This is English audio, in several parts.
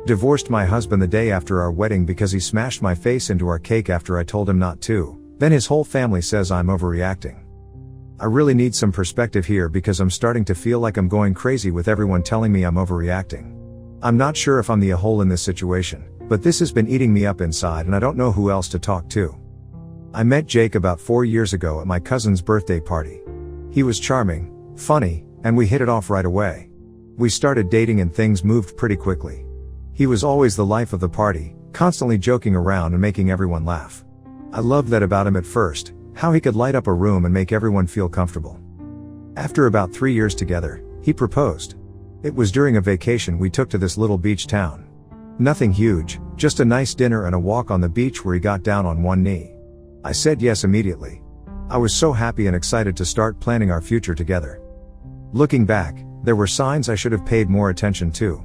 Divorced my husband the day after our wedding because he smashed my face into our cake after I told him not to. Then his whole family says I'm overreacting. I really need some perspective here because I'm starting to feel like I'm going crazy with everyone telling me I'm overreacting. I'm not sure if I'm the a-hole in this situation, but this has been eating me up inside and I don't know who else to talk to. I met Jake about 4 years ago at my cousin's birthday party. He was charming, funny, and we hit it off right away. We started dating and things moved pretty quickly. He was always the life of the party, constantly joking around and making everyone laugh. I loved that about him at first, how he could light up a room and make everyone feel comfortable. After about 3 years together, he proposed. It was during a vacation we took to this little beach town. Nothing huge, just a nice dinner and a walk on the beach where he got down on one knee. I said yes immediately. I was so happy and excited to start planning our future together. Looking back, there were signs I should have paid more attention to.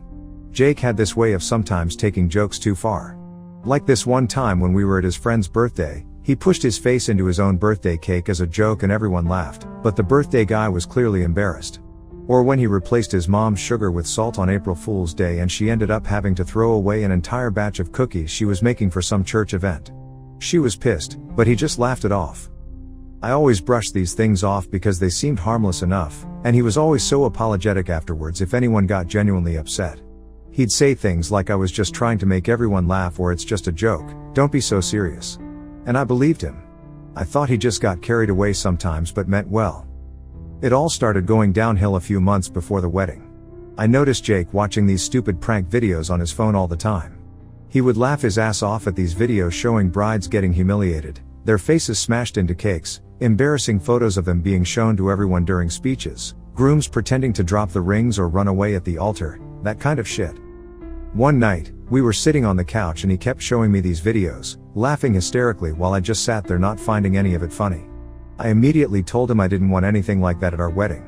Jake had this way of sometimes taking jokes too far. Like this one time when we were at his friend's birthday, he pushed his face into his own birthday cake as a joke and everyone laughed, but the birthday guy was clearly embarrassed. Or when he replaced his mom's sugar with salt on April Fool's Day and she ended up having to throw away an entire batch of cookies she was making for some church event. She was pissed, but he just laughed it off. I always brushed these things off because they seemed harmless enough, and he was always so apologetic afterwards if anyone got genuinely upset. He'd say things like I was just trying to make everyone laugh or it's just a joke, don't be so serious. And I believed him. I thought he just got carried away sometimes but meant well. It all started going downhill a few months before the wedding. I noticed Jake watching these stupid prank videos on his phone all the time. He would laugh his ass off at these videos showing brides getting humiliated, their faces smashed into cakes, embarrassing photos of them being shown to everyone during speeches, grooms pretending to drop the rings or run away at the altar, that kind of shit. One night, we were sitting on the couch and he kept showing me these videos, laughing hysterically while I just sat there not finding any of it funny. I immediately told him I didn't want anything like that at our wedding.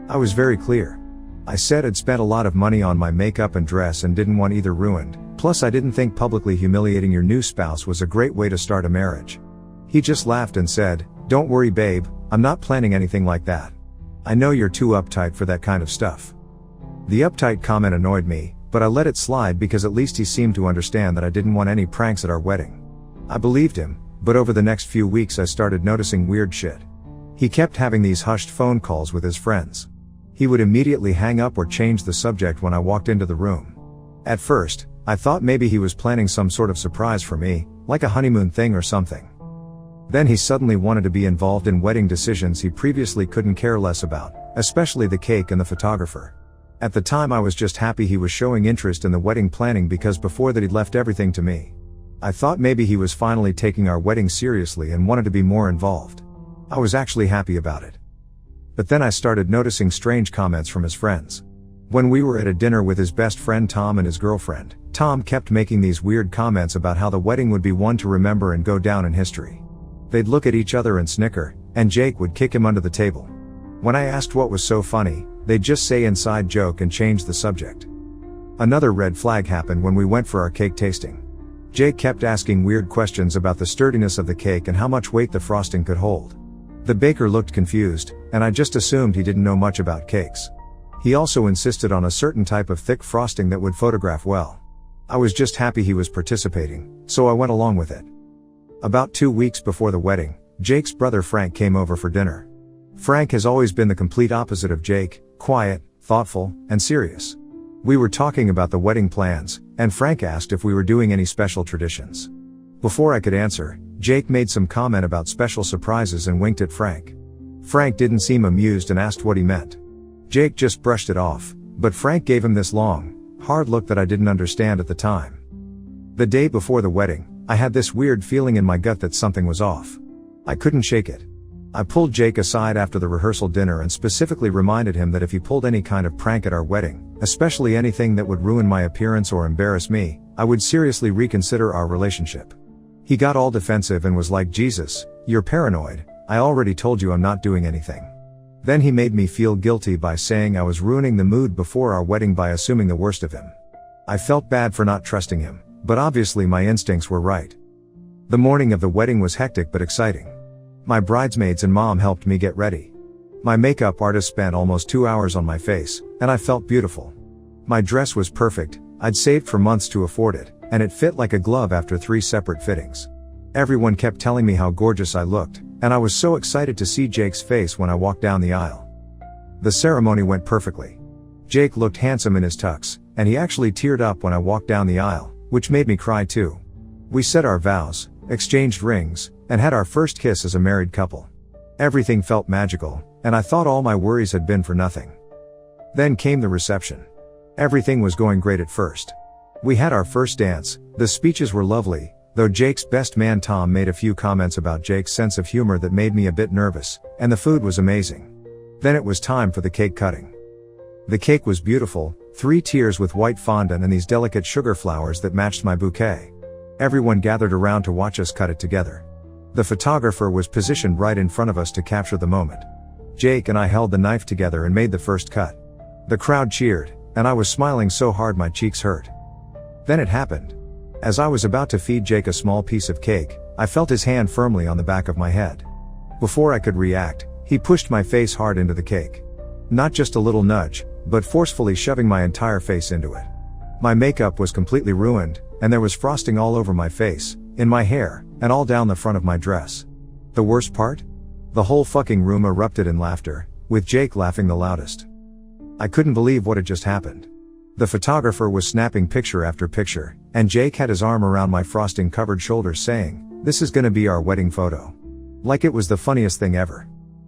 I was very clear. I said I'd spent a lot of money on my makeup and dress and didn't want either ruined, plus I didn't think publicly humiliating your new spouse was a great way to start a marriage. He just laughed and said, "Don't worry babe, I'm not planning anything like that. I know you're too uptight for that kind of stuff." The uptight comment annoyed me, but I let it slide because at least he seemed to understand that I didn't want any pranks at our wedding. I believed him, but over the next few weeks I started noticing weird shit. He kept having these hushed phone calls with his friends. He would immediately hang up or change the subject when I walked into the room. At first, I thought maybe he was planning some sort of surprise for me, like a honeymoon thing or something. Then he suddenly wanted to be involved in wedding decisions he previously couldn't care less about, especially the cake and the photographer. At the time I was just happy he was showing interest in the wedding planning because before that he'd left everything to me. I thought maybe he was finally taking our wedding seriously and wanted to be more involved. I was actually happy about it. But then I started noticing strange comments from his friends. When we were at a dinner with his best friend Tom and his girlfriend, Tom kept making these weird comments about how the wedding would be one to remember and go down in history. They'd look at each other and snicker, and Jake would kick him under the table. When I asked what was so funny, they'd just say inside joke and change the subject. Another red flag happened when we went for our cake tasting. Jake kept asking weird questions about the sturdiness of the cake and how much weight the frosting could hold. The baker looked confused, and I just assumed he didn't know much about cakes. He also insisted on a certain type of thick frosting that would photograph well. I was just happy he was participating, so I went along with it. About 2 weeks before the wedding, Jake's brother Frank came over for dinner. Frank has always been the complete opposite of Jake, quiet, thoughtful, and serious. We were talking about the wedding plans, and Frank asked if we were doing any special traditions. Before I could answer, Jake made some comment about special surprises and winked at Frank. Frank didn't seem amused and asked what he meant. Jake just brushed it off, but Frank gave him this long, hard look that I didn't understand at the time. The day before the wedding, I had this weird feeling in my gut that something was off. I couldn't shake it. I pulled Jake aside after the rehearsal dinner and specifically reminded him that if he pulled any kind of prank at our wedding, especially anything that would ruin my appearance or embarrass me, I would seriously reconsider our relationship. He got all defensive and was like, "Jesus, you're paranoid, I already told you I'm not doing anything." Then he made me feel guilty by saying I was ruining the mood before our wedding by assuming the worst of him. I felt bad for not trusting him, but obviously my instincts were right. The morning of the wedding was hectic but exciting. My bridesmaids and mom helped me get ready. My makeup artist spent almost 2 hours on my face, and I felt beautiful. My dress was perfect, I'd saved for months to afford it, and it fit like a glove after 3 separate fittings. Everyone kept telling me how gorgeous I looked, and I was so excited to see Jake's face when I walked down the aisle. The ceremony went perfectly. Jake looked handsome in his tux, and he actually teared up when I walked down the aisle, which made me cry too. We said our vows, exchanged rings, and had our first kiss as a married couple. Everything felt magical, and I thought all my worries had been for nothing. Then came the reception. Everything was going great at first. We had our first dance, the speeches were lovely, though Jake's best man Tom made a few comments about Jake's sense of humor that made me a bit nervous, and the food was amazing. Then it was time for the cake cutting. The cake was beautiful, 3 tiers with white fondant and these delicate sugar flowers that matched my bouquet. Everyone gathered around to watch us cut it together. The photographer was positioned right in front of us to capture the moment. Jake and I held the knife together and made the first cut. The crowd cheered, and I was smiling so hard my cheeks hurt. Then it happened. As I was about to feed Jake a small piece of cake, I felt his hand firmly on the back of my head. Before I could react, he pushed my face hard into the cake. Not just a little nudge, but forcefully shoving my entire face into it. My makeup was completely ruined, and there was frosting all over my face, in my hair, and all down the front of my dress. The worst part? The whole fucking room erupted in laughter, with Jake laughing the loudest. I couldn't believe what had just happened. The photographer was snapping picture after picture, and Jake had his arm around my frosting-covered shoulders saying, "This is gonna be our wedding photo." Like it was the funniest thing ever.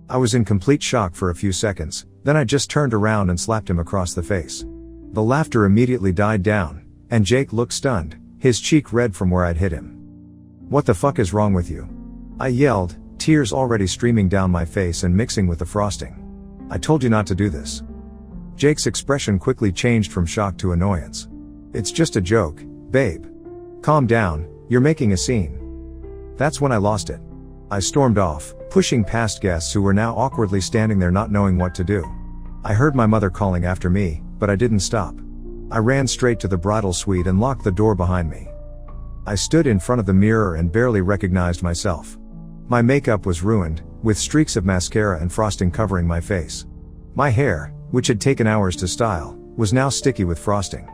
I was in complete shock for a few seconds, then I just turned around and slapped him across the face. The laughter immediately died down, and Jake looked stunned, his cheek red from where I'd hit him. "What the fuck is wrong with you?" I yelled, tears already streaming down my face and mixing with the frosting. "I told you not to do this." Jake's expression quickly changed from shock to annoyance. "It's just a joke, babe. Calm down, you're making a scene." That's when I lost it. I stormed off, pushing past guests who were now awkwardly standing there not knowing what to do. I heard my mother calling after me, but I didn't stop. I ran straight to the bridal suite and locked the door behind me. I stood in front of the mirror and barely recognized myself. My makeup was ruined, with streaks of mascara and frosting covering my face. My hair, which had taken hours to style, was now sticky with frosting.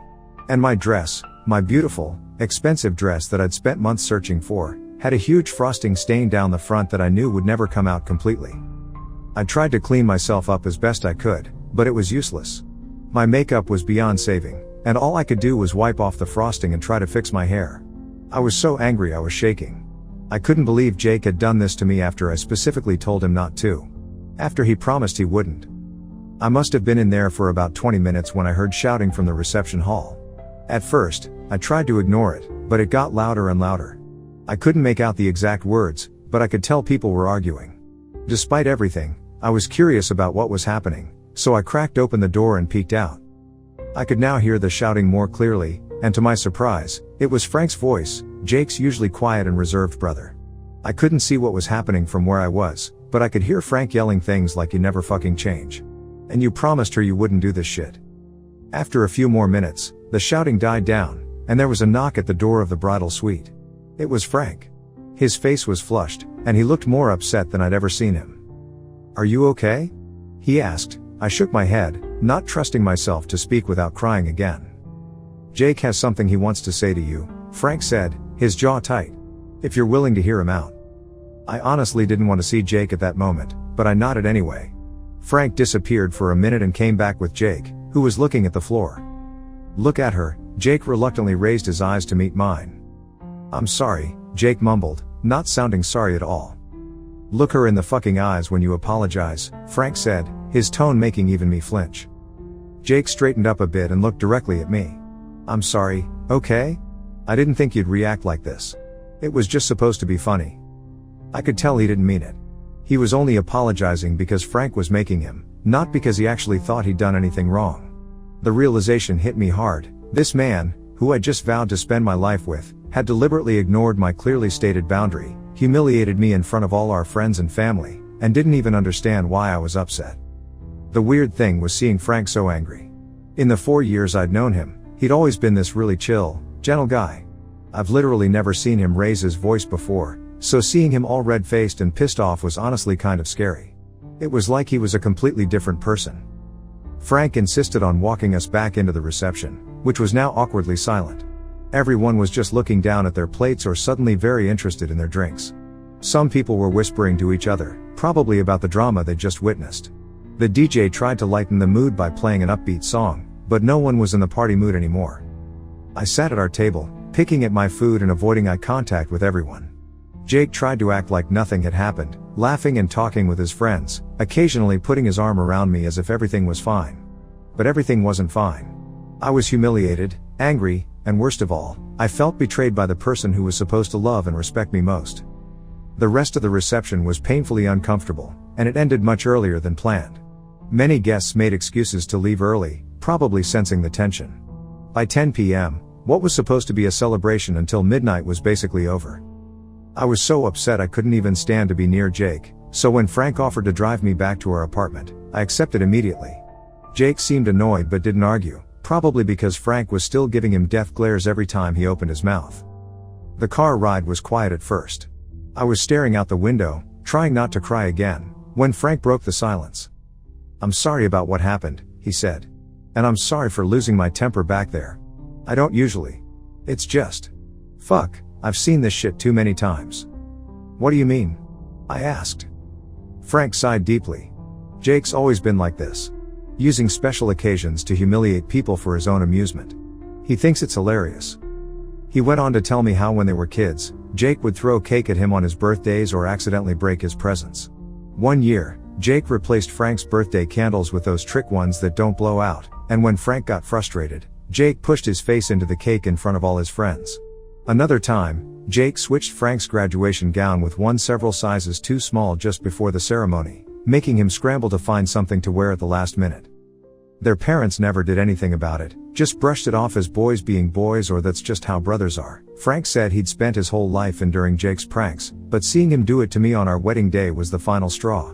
And my dress, my beautiful, expensive dress that I'd spent months searching for, had a huge frosting stain down the front that I knew would never come out completely. I tried to clean myself up as best I could, but it was useless. My makeup was beyond saving, and all I could do was wipe off the frosting and try to fix my hair. I was so angry I was shaking. I couldn't believe Jake had done this to me after I specifically told him not to. After he promised he wouldn't. I must have been in there for about 20 minutes when I heard shouting from the reception hall. At first, I tried to ignore it, but it got louder and louder. I couldn't make out the exact words, but I could tell people were arguing. Despite everything, I was curious about what was happening, so I cracked open the door and peeked out. I could now hear the shouting more clearly, and to my surprise, it was Frank's voice, Jake's usually quiet and reserved brother. I couldn't see what was happening from where I was, but I could hear Frank yelling things like "You never fucking change. And you promised her you wouldn't do this shit." After a few more minutes, the shouting died down, and there was a knock at the door of the bridal suite. It was Frank. His face was flushed, and he looked more upset than I'd ever seen him. "Are you okay?" he asked. I shook my head, not trusting myself to speak without crying again. "Jake has something he wants to say to you," Frank said, his jaw tight. "If you're willing to hear him out." I honestly didn't want to see Jake at that moment, but I nodded anyway. Frank disappeared for a minute and came back with Jake, who was looking at the floor. "Look at her." Jake reluctantly raised his eyes to meet mine. "I'm sorry," Jake mumbled, not sounding sorry at all. "Look her in the fucking eyes when you apologize," Frank said, his tone making even me flinch. Jake straightened up a bit and looked directly at me. "I'm sorry, okay? I didn't think you'd react like this. It was just supposed to be funny." I could tell he didn't mean it. He was only apologizing because Frank was making him, not because he actually thought he'd done anything wrong. The realization hit me hard. This man, who I just vowed to spend my life with, had deliberately ignored my clearly stated boundary, humiliated me in front of all our friends and family, and didn't even understand why I was upset. The weird thing was seeing Frank so angry. In the 4 years I'd known him, he'd always been this really chill, gentle guy. I've literally never seen him raise his voice before, so seeing him all red-faced and pissed off was honestly kind of scary. It was like he was a completely different person. Frank insisted on walking us back into the reception, which was now awkwardly silent. Everyone was just looking down at their plates or suddenly very interested in their drinks. Some people were whispering to each other, probably about the drama they'd just witnessed. The DJ tried to lighten the mood by playing an upbeat song, but no one was in the party mood anymore. I sat at our table, picking at my food and avoiding eye contact with everyone. Jake tried to act like nothing had happened, laughing and talking with his friends, occasionally putting his arm around me as if everything was fine. But everything wasn't fine. I was humiliated, angry, and worst of all, I felt betrayed by the person who was supposed to love and respect me most. The rest of the reception was painfully uncomfortable, and it ended much earlier than planned. Many guests made excuses to leave early, probably sensing the tension. By 10 p.m., what was supposed to be a celebration until midnight was basically over. I was so upset I couldn't even stand to be near Jake, so when Frank offered to drive me back to our apartment, I accepted immediately. Jake seemed annoyed but didn't argue, probably because Frank was still giving him death glares every time he opened his mouth. The car ride was quiet at first. I was staring out the window, trying not to cry again, when Frank broke the silence. "I'm sorry about what happened," he said. "And I'm sorry for losing my temper back there. I don't usually. It's just. Fuck, I've seen this shit too many times." "What do you mean?" I asked. Frank sighed deeply. "Jake's always been like this. Using special occasions to humiliate people for his own amusement. He thinks it's hilarious." He went on to tell me how when they were kids, Jake would throw cake at him on his birthdays or accidentally break his presents. One year, Jake replaced Frank's birthday candles with those trick ones that don't blow out, and when Frank got frustrated, Jake pushed his face into the cake in front of all his friends. Another time, Jake switched Frank's graduation gown with one several sizes too small just before the ceremony, making him scramble to find something to wear at the last minute. Their parents never did anything about it, just brushed it off as boys being boys or that's just how brothers are. Frank said he'd spent his whole life enduring Jake's pranks, but seeing him do it to me on our wedding day was the final straw.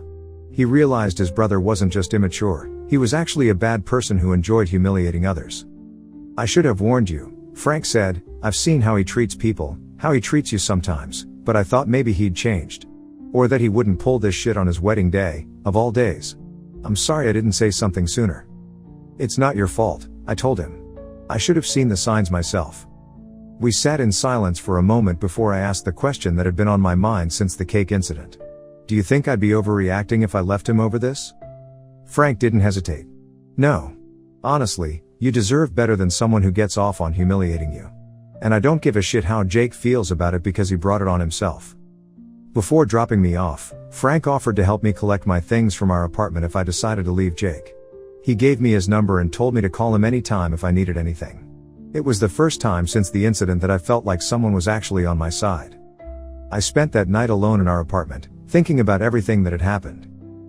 He realized his brother wasn't just immature, he was actually a bad person who enjoyed humiliating others. "I should have warned you," Frank said. "I've seen how he treats people, how he treats you sometimes, but I thought maybe he'd changed. Or that he wouldn't pull this shit on his wedding day, of all days. I'm sorry I didn't say something sooner." "It's not your fault," I told him. "I should have seen the signs myself." We sat in silence for a moment before I asked the question that had been on my mind since the cake incident. "Do you think I'd be overreacting if I left him over this?" Frank didn't hesitate. "No. Honestly, you deserve better than someone who gets off on humiliating you. And I don't give a shit how Jake feels about it because he brought it on himself." Before dropping me off, Frank offered to help me collect my things from our apartment if I decided to leave Jake. He gave me his number and told me to call him anytime if I needed anything. It was the first time since the incident that I felt like someone was actually on my side. I spent that night alone in our apartment, thinking about everything that had happened.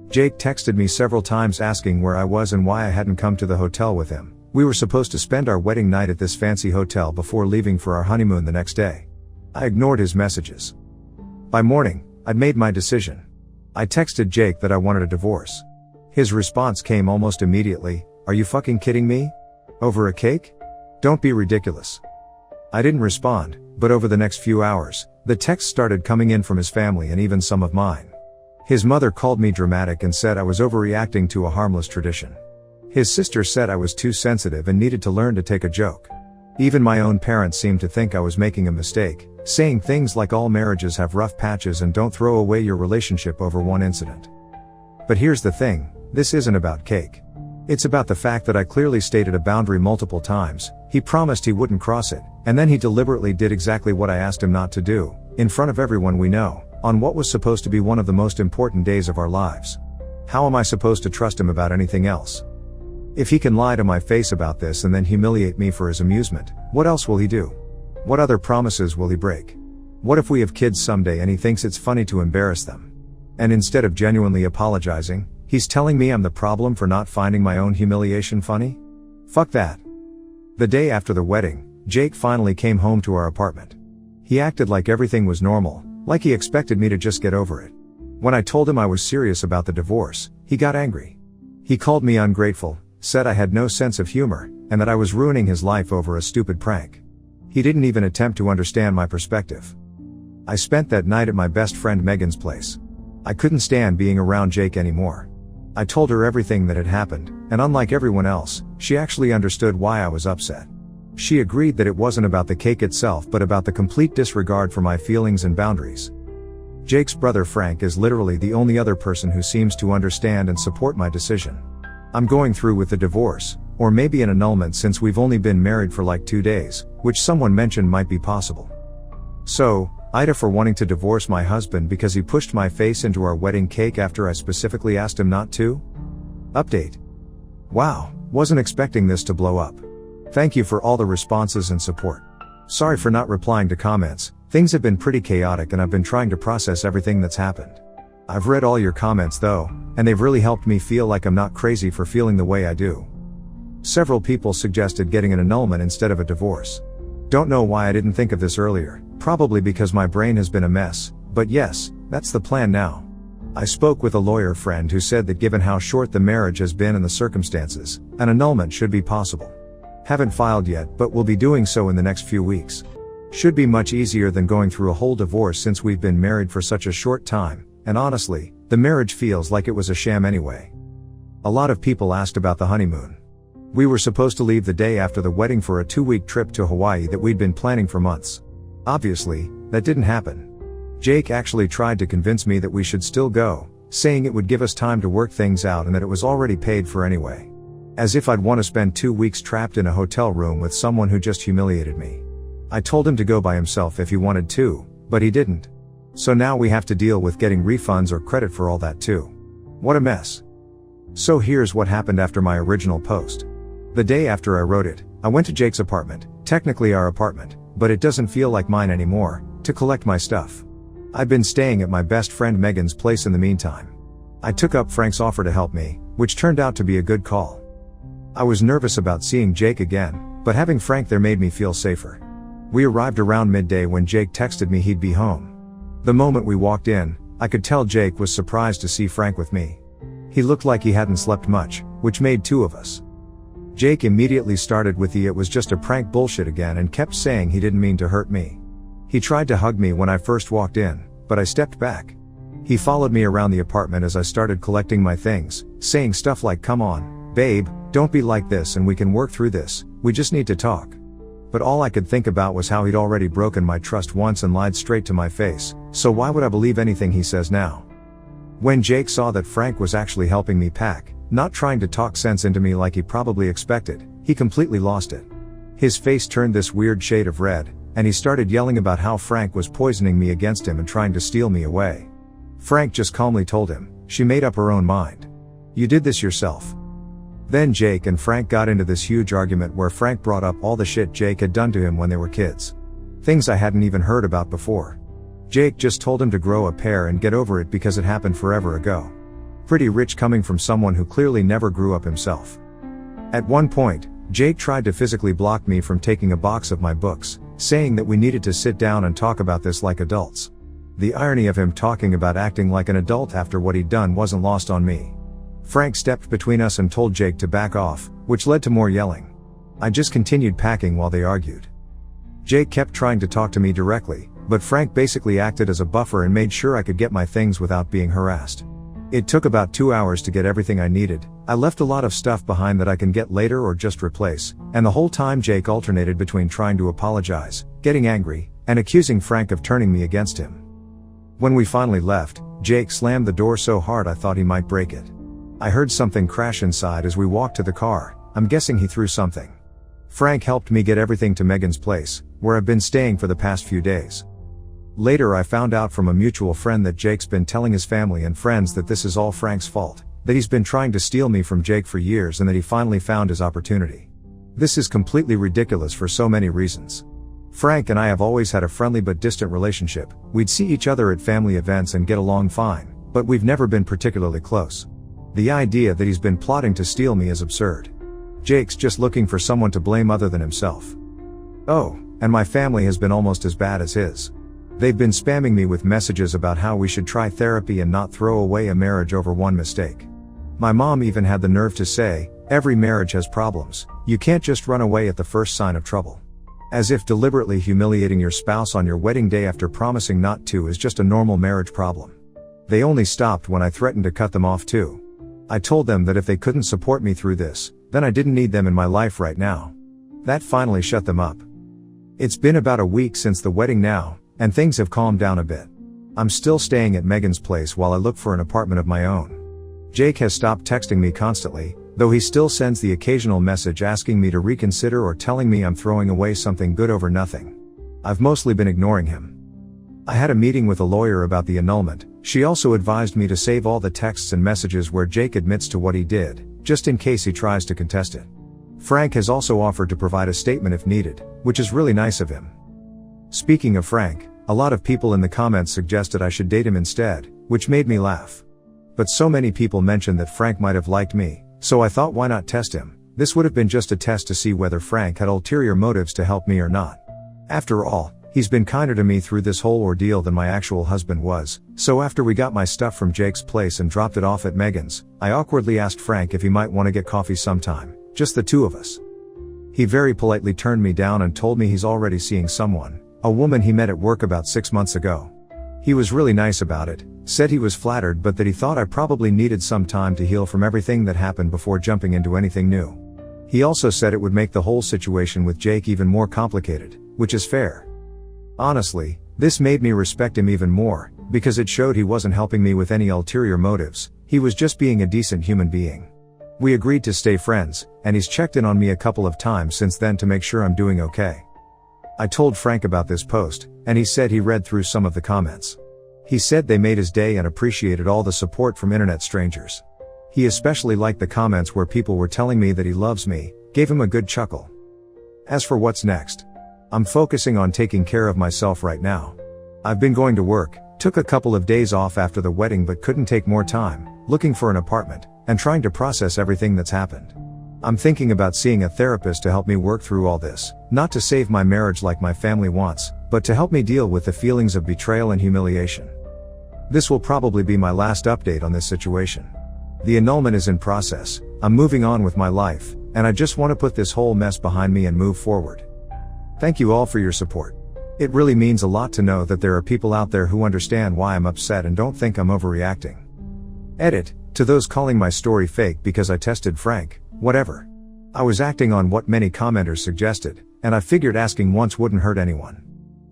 Jake texted me several times asking where I was and why I hadn't come to the hotel with him. We were supposed to spend our wedding night at this fancy hotel before leaving for our honeymoon the next day. I ignored his messages. By morning, I'd made my decision. I texted Jake that I wanted a divorce. His response came almost immediately, "Are you fucking kidding me? Over a cake? Don't be ridiculous." I didn't respond, but over the next few hours, the texts started coming in from his family and even some of mine. His mother called me dramatic and said I was overreacting to a harmless tradition. His sister said I was too sensitive and needed to learn to take a joke. Even my own parents seemed to think I was making a mistake, saying things like all marriages have rough patches and don't throw away your relationship over one incident. But here's the thing, this isn't about cake. It's about the fact that I clearly stated a boundary multiple times, he promised he wouldn't cross it, and then he deliberately did exactly what I asked him not to do, in front of everyone we know, on what was supposed to be one of the most important days of our lives. How am I supposed to trust him about anything else? If he can lie to my face about this and then humiliate me for his amusement, what else will he do? What other promises will he break? What if we have kids someday and he thinks it's funny to embarrass them? And instead of genuinely apologizing, he's telling me I'm the problem for not finding my own humiliation funny? Fuck that. The day after the wedding, Jake finally came home to our apartment. He acted like everything was normal, like he expected me to just get over it. When I told him I was serious about the divorce, he got angry. He called me ungrateful, said I had no sense of humor, and that I was ruining his life over a stupid prank. He didn't even attempt to understand my perspective. I spent that night at my best friend Megan's place. I couldn't stand being around Jake anymore. I told her everything that had happened, and unlike everyone else, she actually understood why I was upset. She agreed that it wasn't about the cake itself but about the complete disregard for my feelings and boundaries. Jake's brother Frank is literally the only other person who seems to understand and support my decision. I'm going through with the divorce, or maybe an annulment since we've only been married for like 2 days, which someone mentioned might be possible. So, Ida for wanting to divorce my husband because he pushed my face into our wedding cake after I specifically asked him not to? Update. Wow, wasn't expecting this to blow up. Thank you for all the responses and support. Sorry for not replying to comments, things have been pretty chaotic and I've been trying to process everything that's happened. I've read all your comments though, and they've really helped me feel like I'm not crazy for feeling the way I do. Several people suggested getting an annulment instead of a divorce. Don't know why I didn't think of this earlier, probably because my brain has been a mess, but yes, that's the plan now. I spoke with a lawyer friend who said that given how short the marriage has been and the circumstances, an annulment should be possible. Haven't filed yet but will be doing so in the next few weeks. Should be much easier than going through a whole divorce since we've been married for such a short time, and honestly, the marriage feels like it was a sham anyway. A lot of people asked about the honeymoon. We were supposed to leave the day after the wedding for a 2-week trip to Hawaii that we'd been planning for months. Obviously, that didn't happen. Jake actually tried to convince me that we should still go, saying it would give us time to work things out and that it was already paid for anyway. As if I'd want to spend 2 weeks trapped in a hotel room with someone who just humiliated me. I told him to go by himself if he wanted to, but he didn't. So now we have to deal with getting refunds or credit for all that too. What a mess. So here's what happened after my original post. The day after I wrote it, I went to Jake's apartment, technically our apartment, but it doesn't feel like mine anymore, to collect my stuff. I'd been staying at my best friend Megan's place in the meantime. I took up Frank's offer to help me, which turned out to be a good call. I was nervous about seeing Jake again, but having Frank there made me feel safer. We arrived around midday when Jake texted me he'd be home. The moment we walked in, I could tell Jake was surprised to see Frank with me. He looked like he hadn't slept much, which made 2 of us. Jake immediately started with the "it was just a prank" bullshit again and kept saying he didn't mean to hurt me. He tried to hug me when I first walked in, but I stepped back. He followed me around the apartment as I started collecting my things, saying stuff like, "Come on, babe, don't be like this and we can work through this, we just need to talk." But all I could think about was how he'd already broken my trust once and lied straight to my face, so why would I believe anything he says now? When Jake saw that Frank was actually helping me pack, not trying to talk sense into me like he probably expected, he completely lost it. His face turned this weird shade of red, and he started yelling about how Frank was poisoning me against him and trying to steal me away. Frank just calmly told him, "She made up her own mind. You did this yourself." Then Jake and Frank got into this huge argument where Frank brought up all the shit Jake had done to him when they were kids. Things I hadn't even heard about before. Jake just told him to grow a pair and get over it because it happened forever ago. Pretty rich coming from someone who clearly never grew up himself. At one point, Jake tried to physically block me from taking a box of my books, saying that we needed to sit down and talk about this like adults. The irony of him talking about acting like an adult after what he'd done wasn't lost on me. Frank stepped between us and told Jake to back off, which led to more yelling. I just continued packing while they argued. Jake kept trying to talk to me directly, but Frank basically acted as a buffer and made sure I could get my things without being harassed. It took about 2 hours to get everything I needed. I left a lot of stuff behind that I can get later or just replace, and the whole time Jake alternated between trying to apologize, getting angry, and accusing Frank of turning me against him. When we finally left, Jake slammed the door so hard I thought he might break it. I heard something crash inside as we walked to the car. I'm guessing he threw something. Frank helped me get everything to Megan's place, where I've been staying for the past few days. Later I found out from a mutual friend that Jake's been telling his family and friends that this is all Frank's fault, that he's been trying to steal me from Jake for years and that he finally found his opportunity. This is completely ridiculous for so many reasons. Frank and I have always had a friendly but distant relationship. We'd see each other at family events and get along fine, but we've never been particularly close. The idea that he's been plotting to steal me is absurd. Jake's just looking for someone to blame other than himself. Oh, and my family has been almost as bad as his. They've been spamming me with messages about how we should try therapy and not throw away a marriage over one mistake. My mom even had the nerve to say, "Every marriage has problems, you can't just run away at the first sign of trouble." As if deliberately humiliating your spouse on your wedding day after promising not to is just a normal marriage problem. They only stopped when I threatened to cut them off too. I told them that if they couldn't support me through this, then I didn't need them in my life right now. That finally shut them up. It's been about a week since the wedding now, and things have calmed down a bit. I'm still staying at Megan's place while I look for an apartment of my own. Jake has stopped texting me constantly, though he still sends the occasional message asking me to reconsider or telling me I'm throwing away something good over nothing. I've mostly been ignoring him. I had a meeting with a lawyer about the annulment. She also advised me to save all the texts and messages where Jake admits to what he did, just in case he tries to contest it. Frank has also offered to provide a statement if needed, which is really nice of him. Speaking of Frank, a lot of people in the comments suggested I should date him instead, which made me laugh. But so many people mentioned that Frank might have liked me, so I thought why not test him? This would have been just a test to see whether Frank had ulterior motives to help me or not. After all, he's been kinder to me through this whole ordeal than my actual husband was, so after we got my stuff from Jake's place and dropped it off at Megan's, I awkwardly asked Frank if he might want to get coffee sometime, just the two of us. He very politely turned me down and told me he's already seeing someone, a woman he met at work about 6 months ago. He was really nice about it, said he was flattered but that he thought I probably needed some time to heal from everything that happened before jumping into anything new. He also said it would make the whole situation with Jake even more complicated, which is fair. Honestly, this made me respect him even more, because it showed he wasn't helping me with any ulterior motives, he was just being a decent human being. We agreed to stay friends, and he's checked in on me a couple of times since then to make sure I'm doing okay. I told Frank about this post, and he said he read through some of the comments. He said they made his day and appreciated all the support from internet strangers. He especially liked the comments where people were telling me that he loves me, gave him a good chuckle. As for what's next, I'm focusing on taking care of myself right now. I've been going to work, took a couple of days off after the wedding but couldn't take more time, looking for an apartment, and trying to process everything that's happened. I'm thinking about seeing a therapist to help me work through all this, not to save my marriage like my family wants, but to help me deal with the feelings of betrayal and humiliation. This will probably be my last update on this situation. The annulment is in process, I'm moving on with my life, and I just want to put this whole mess behind me and move forward. Thank you all for your support. It really means a lot to know that there are people out there who understand why I'm upset and don't think I'm overreacting. Edit, to those calling my story fake because I tested Frank, whatever. I was acting on what many commenters suggested, and I figured asking once wouldn't hurt anyone.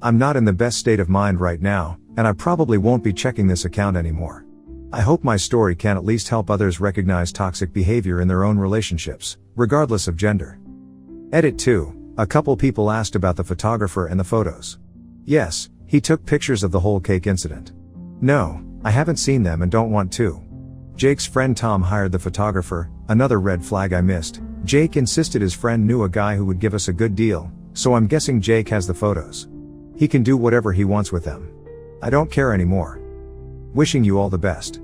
I'm not in the best state of mind right now, and I probably won't be checking this account anymore. I hope my story can at least help others recognize toxic behavior in their own relationships, regardless of gender. Edit 2. A couple people asked about the photographer and the photos. Yes, he took pictures of the whole cake incident. No, I haven't seen them and don't want to. Jake's friend Tom hired the photographer, another red flag I missed. Jake insisted his friend knew a guy who would give us a good deal, so I'm guessing Jake has the photos. He can do whatever he wants with them. I don't care anymore. Wishing you all the best.